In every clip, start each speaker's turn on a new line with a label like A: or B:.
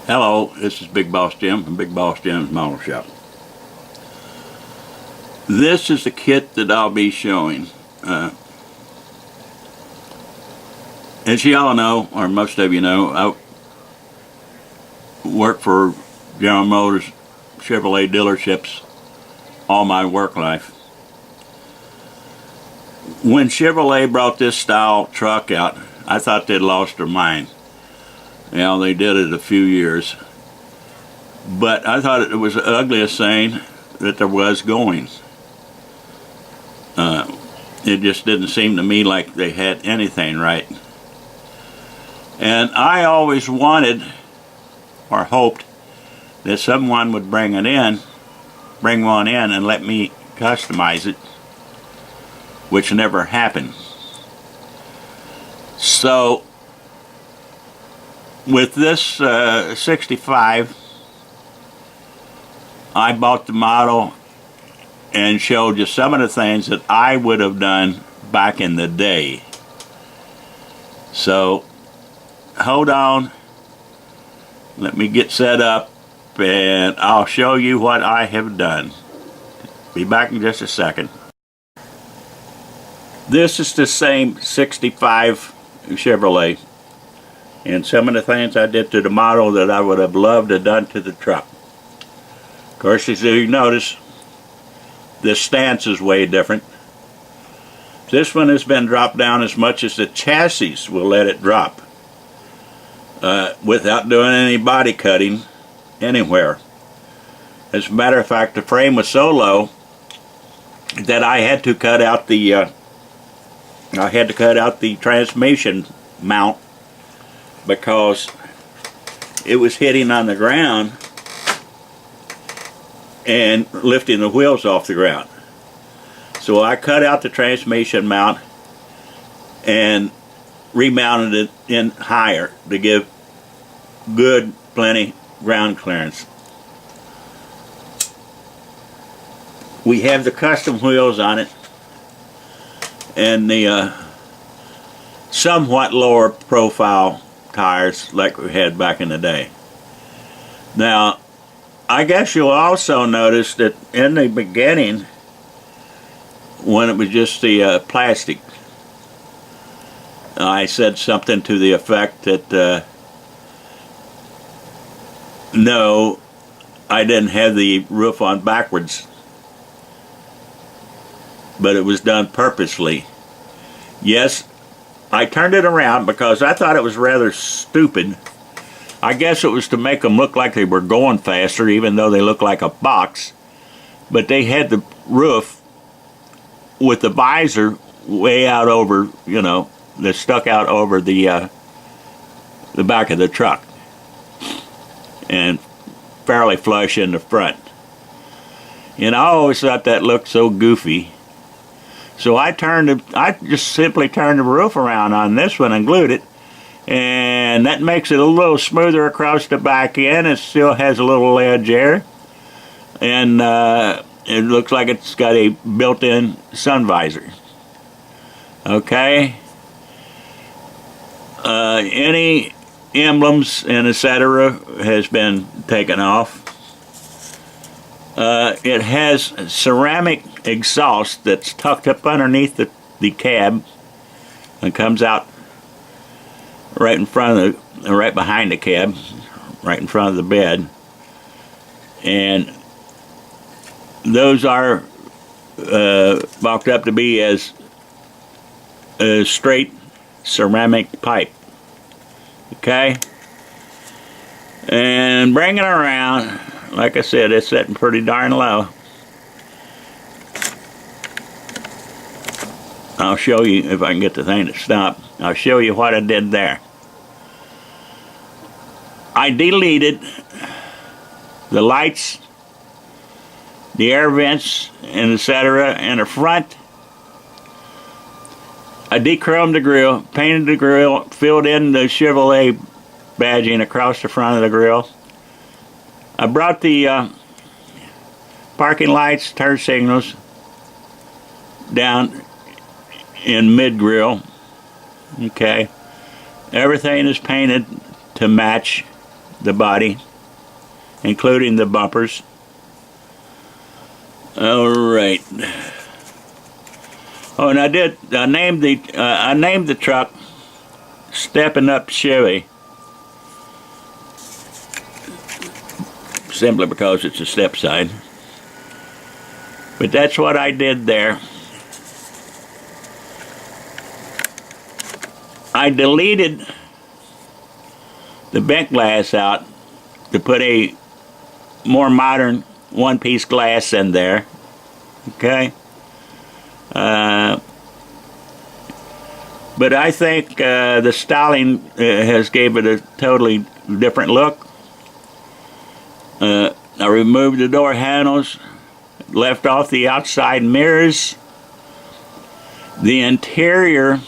A: Hello, this is Big Boss Jim from Big Boss Jim's Model Shop. This is the kit that I'll be showing. As you all know, or most of you know, I work for General Motors Chevrolet dealerships all my work life. When Chevrolet brought this style truck out, I thought they'd lost their mind. You know, they did it a few years. But I thought it was the ugliest thing that there was going. It just didn't seem to me like they had anything right. And I always wanted, or hoped, that someone would bring one in and let me customize it, which never happened. So, with this 65, I bought the model and showed you some of the things that I would have done back in the day. So, hold on, let me get set up and I'll show you what I have done. Be back in just a second. This is the same 65 Chevrolet, and some of the things I did to the model that I would have loved to have done to the truck. Of course, as you notice, the stance is way different. This one has been dropped down as much as the chassis will let it drop, without doing any body cutting anywhere. As a matter of fact, the frame was so low that I had to cut out the transmission mount, because it was hitting on the ground and lifting the wheels off the ground. So I cut out the transmission mount and remounted it in higher to give good, plenty ground clearance. We have the custom wheels on it and the somewhat lower profile tires like we had back in the day. Now, I guess you'll also notice that in the beginning, when it was just the plastic, I said something to the effect that no, I didn't have the roof on backwards, but it was done purposely. Yes, I turned it around because I thought it was rather stupid. I guess it was to make them look like they were going faster, even though they look like a box. But they had the roof with the visor way out over, you know, that stuck out over the back of the truck, and fairly flush in the front. And I always thought that looked so goofy. So I just simply turned the roof around on this one and glued it, and that makes it a little smoother across the back end. It still has a little ledge there, and it looks like it's got a built-in sun visor. Okay. Any emblems and etc. has been taken off. It has ceramic exhaust that's tucked up underneath the cab and comes out right in front of right behind the cab, right in front of the bed, and those are mocked up to be as a straight ceramic pipe. Okay, and bring it around. Like I said, it's sitting pretty darn low. I'll show you if I can get the thing to stop. I'll show you what I did there. I deleted the lights, the air vents, and etc. in the front. I dechromed the grill, painted the grill, filled in the Chevrolet badging across the front of the grill. I brought the parking lights, turn signals down in mid-grill. Okay, everything is painted to match the body, including the bumpers. All right. Oh, and I named the truck Steppin' Up Chevy, simply because it's a Stepside. But that's what I did there. I deleted the bent glass out to put a more modern one-piece glass in there. Okay. But I think the styling has gave it a totally different look. I removed the door handles, left off the outside mirrors. The interior,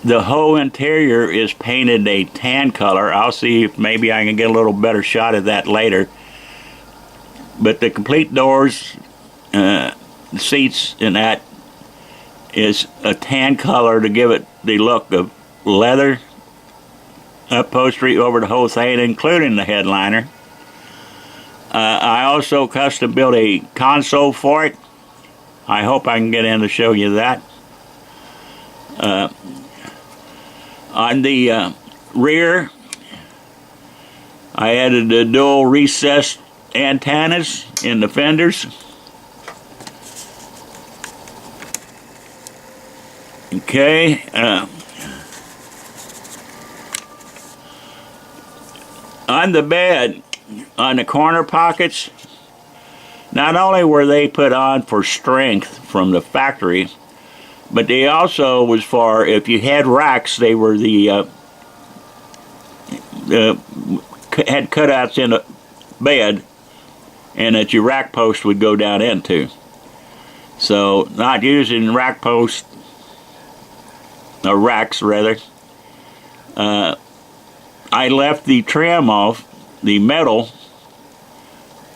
A: the whole interior is painted a tan color. I'll see if maybe I can get a little better shot of that later. But the complete doors, the seats and that is a tan color to give it the look of leather upholstery over the whole thing, including the headliner. I also custom built a console for it. I hope I can get in to show you that. On the rear, I added the dual recessed antennas in the fenders. Okay. On the bed, on the corner pockets, not only were they put on for strength from the factory, but they also was for, if you had racks, they were had cutouts in the bed, and that your rack post would go down into. So, not using rack posts, or racks rather, I left the trim off, the metal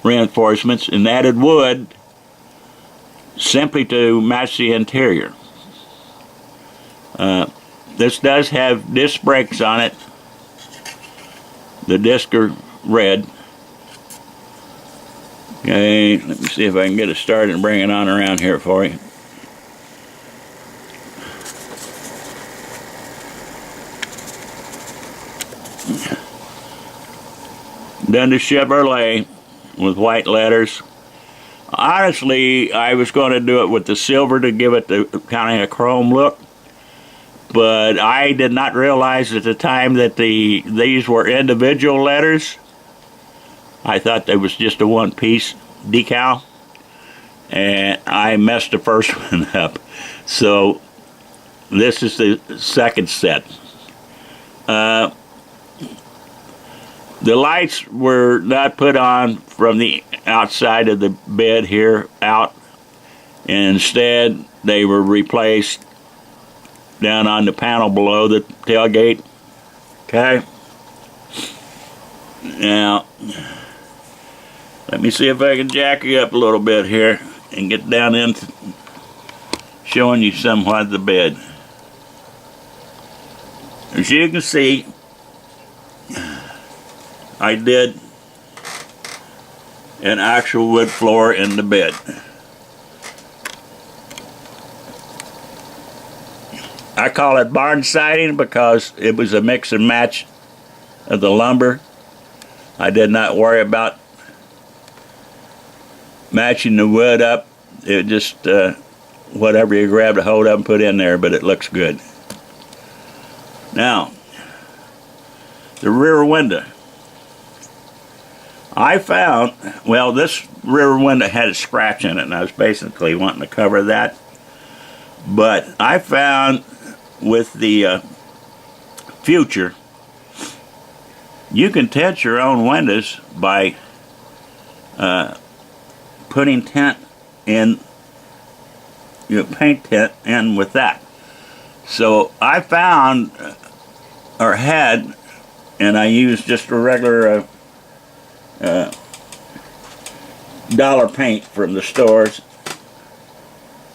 A: reinforcements, and added wood simply to match the interior. This does have disc brakes on it. The discs are red. Okay, let me see if I can get it started and bring it on around here for you. Done the Chevrolet with white letters. Honestly, I was going to do it with the silver to give it the kind of a chrome look, but I did not realize at the time that these were individual letters. I thought they was just a one-piece decal, and I messed the first one up. So this is the second set. The lights were not put on from the outside of the bed here out. Instead, they were replaced down on the panel below the tailgate. Okay. Now, let me see if I can jack you up a little bit here and get down into showing you somewhat of the bed. As you can see, I did an actual wood floor in the bed. I call it barn siding because it was a mix and match of the lumber. I did not worry about matching the wood up. It just whatever you grabbed a hold of and put in there, but it looks good. Now, the rear window. I found, well, this rear window had a scratch in it, and I was basically wanting to cover that. But I found with the Future, you can tint your own windows by putting tint in, paint tint in with that. So I found, or had, and I used just a regular dollar paint from the stores,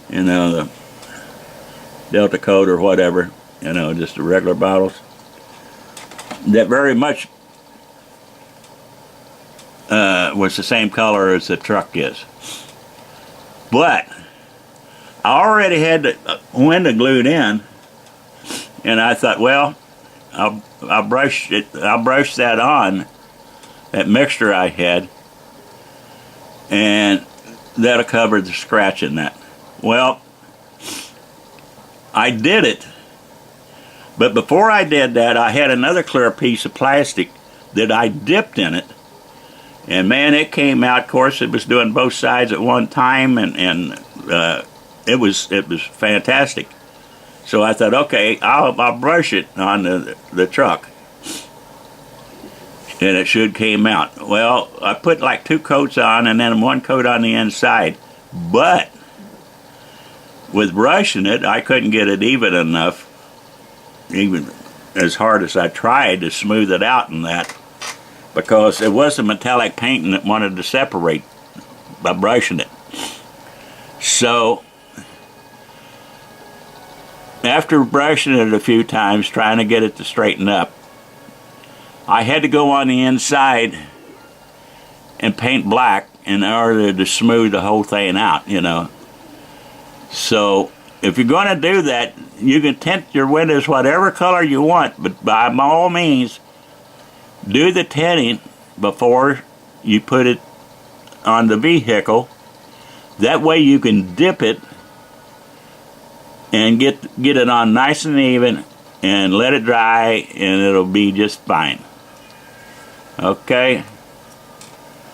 A: the Delta Coat or whatever, just the regular bottles. that very much was the same color as the truck is. But I already had the window glued in, and I thought, well, I'll brush that on, that mixture I had, and that'll cover the scratch in that. Well, I did it, but before I did that, I had another clear piece of plastic that I dipped in it, and man, it came out. Of course, it was doing both sides at one time, and it was fantastic. So I thought, okay, I'll brush it on the truck, and it should came out. Well, I put like 2 coats on, and then 1 coat on the inside, but with brushing it, I couldn't get it even enough, even as hard as I tried to smooth it out in that, because it was a metallic painting that wanted to separate by brushing it. So after brushing it a few times, trying to get it to straighten up, I had to go on the inside and paint black in order to smooth the whole thing out, you know. So if you're going to do that, you can tint your windows whatever color you want, but by all means, do the tinting before you put it on the vehicle. That way you can dip it and get it on nice and even, and let it dry, and it'll be just fine. Okay,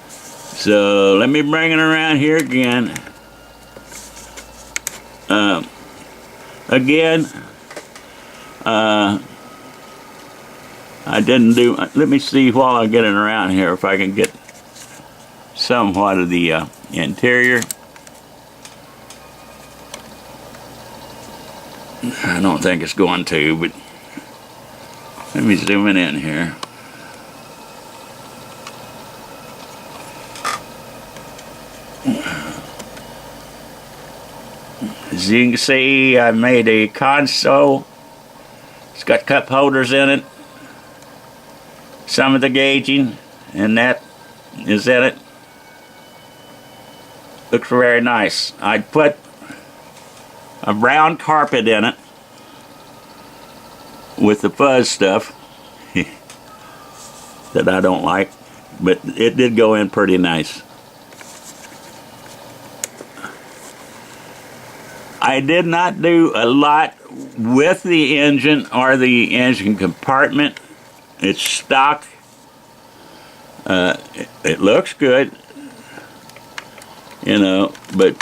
A: so let me bring it around here again. I didn't do, let me see while I'm getting around here if I can get somewhat of the interior. I don't think it's going to, but let me zoom it in here. As you can see, I made a console. It's got cup holders in it. Some of the gauging, and that is in it. Looks very nice. I put a brown carpet in it with the fuzz stuff that I don't like, but it did go in pretty nice. I did not do a lot with the engine or the engine compartment. It's stock. It looks good, you know, but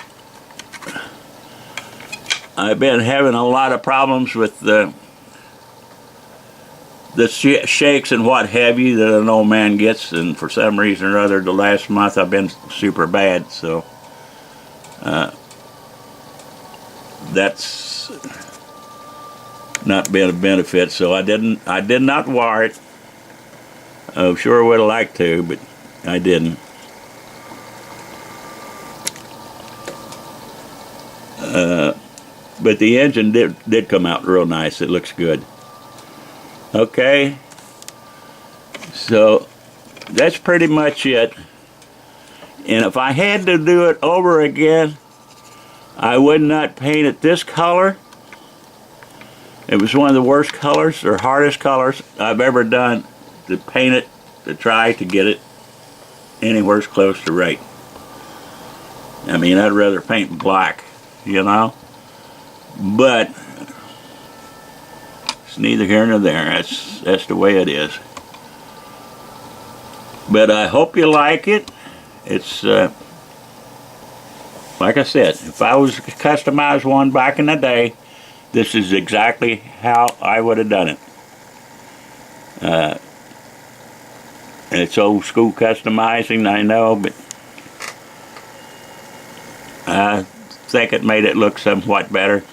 A: I've been having a lot of problems with the shakes and what have you that an old man gets, and for some reason or other the last month I've been super bad, so that's not been a benefit. So I did not wire it. I sure would have liked to, but I didn't. But the engine did come out real nice. It looks good. Okay, so that's pretty much it. And if I had to do it over again, I would not paint it this color. It was one of the worst colors, or hardest colors I've ever done to paint it, to try to get it anywhere close to right. I mean, I'd rather paint black, you know, but it's neither here nor there. That's the way it is. But I hope you like it. It's like I said, if I was to customize one back in the day, this is exactly how I would have done it. It's old school customizing, I know, but I think it made it look somewhat better.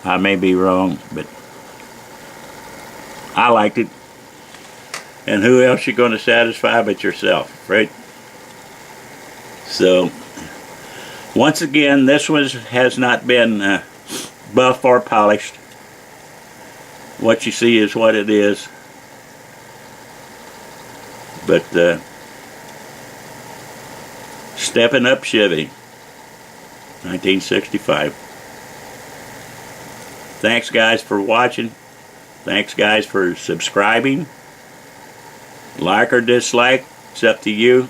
A: I may be wrong, but I liked it. And who else you going to satisfy but yourself, right? So, once again, this one has not been buffed or polished. What you see is what it is. But Steppin' Up Chevy, 1965. Thanks guys for watching. Thanks guys for subscribing. Like or dislike, it's up to you.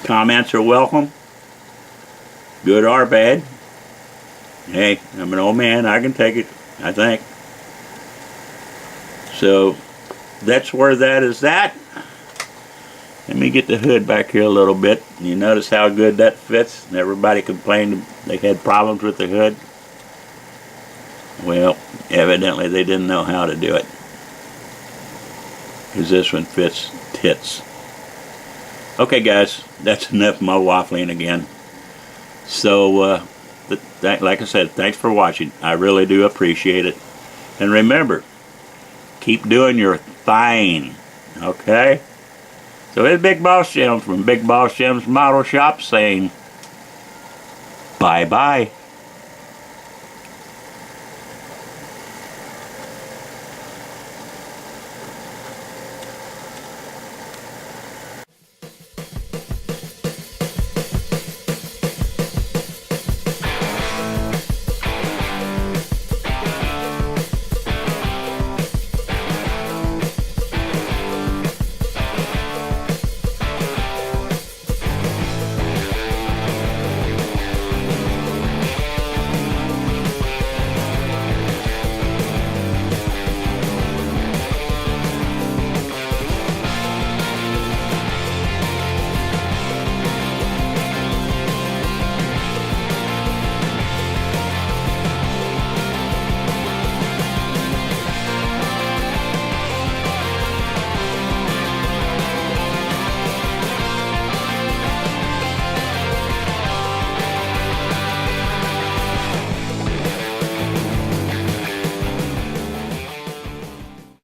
A: Comments are welcome, good or bad. Hey, I'm an old man, I can take it, I think. So that's where that is at. Let me get the hood back here a little bit. You notice how good that fits? Everybody complained they had problems with the hood. Well, evidently they didn't know how to do it, because this one fits tits. Okay guys, that's enough of my waffling again. So like I said, thanks for watching. I really do appreciate it. And remember, keep doing your thing, okay? So it's Big Boss Jim from Big Boss Jim's Model Shop saying bye-bye.